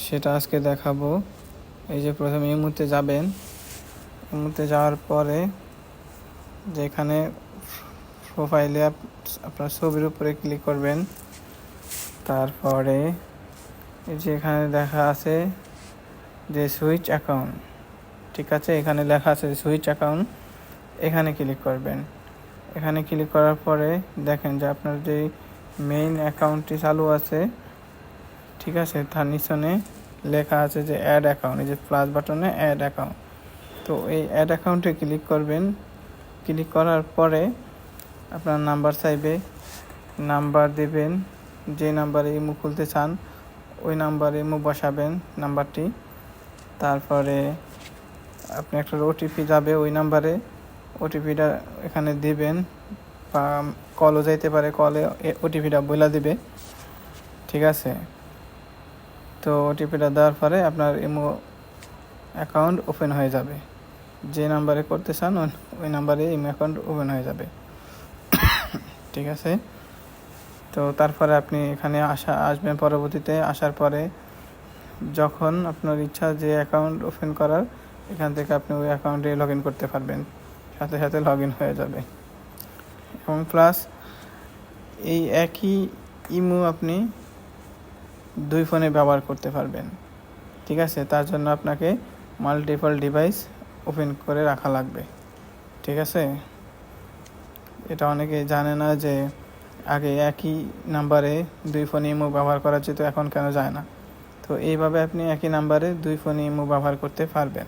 সেটা আজকে দেখাবো। এই যে প্রথমে ইমুতে যাবেন, ইমুতে যাওয়ার পরে যেখানে প্রোফাইলে আপনার ছবির উপরে ক্লিক করবেন। তারপরে এই যে এখানে দেখা আছে যে সুইচ অ্যাকাউন্ট, ঠিক আছে, এখানে লেখা আছে সুইচ অ্যাকাউন্ট, এখানে ক্লিক করবেন। এখানে ক্লিক করার পরে দেখেন যে আপনার যে মেইন অ্যাকাউন্টটি চালু আছে, ঠিক আছে, তার নিচনে লেখা আছে যে অ্যাড অ্যাকাউন্ট, এই যে প্লাস বাটনে অ্যাড অ্যাকাউন্ট। তো এই অ্যাড অ্যাকাউন্টে ক্লিক করবেন। ক্লিক করার পরে আপনার নাম্বার চাইবে, নাম্বার দেবেন, যে নাম্বারে ইমো খুলতে চান ওই নাম্বারে ইমো বসাবেন নাম্বারটি। তারপরে আপনি একটা ওটিপি যাবে ওই নাম্বারে, ওটিপিটা এখানে দিবেন, বা কলও যাইতে পারে, কলে ওটিপিটা বলে দিবে, ঠিক আছে। তো ওটিপিটা দেওয়ার পরে আপনার ইমো অ্যাকাউন্ট ওপেন হয়ে যাবে। যে নাম্বারে করতে চান ওই নাম্বারে ইমো অ্যাকাউন্ট ওপেন হয়ে যাবে, ঠিক আছে। তো তারপরে আপনি এখানে আসবেন, পরবর্তীতে আসার পরে যখন আপনার ইচ্ছা যে অ্যাকাউন্ট ওপেন করার, এখান থেকে আপনি ওই অ্যাকাউন্টে লগ ইন করতে পারবেন, সাথে সাথে লগ ইন হয়ে যাবে। এবং প্লাস এই একই ইমো আপনি 2 ফোনে ব্যবহার করতে পারবেন, ঠিক আছে। তার জন্য আপনাকে মাল্টিপল ডিভাইস ওপেন করে রাখা লাগবে, ঠিক আছে। এটা অনেকে জানে না যে আগে একই নাম্বারে 2 ফোনে ইমো ব্যবহার করা যেত, এখন কেন যায় না। তো এইভাবে আপনি একই নাম্বারে 2 ফোনে ইমো ব্যবহার করতে পারবেন।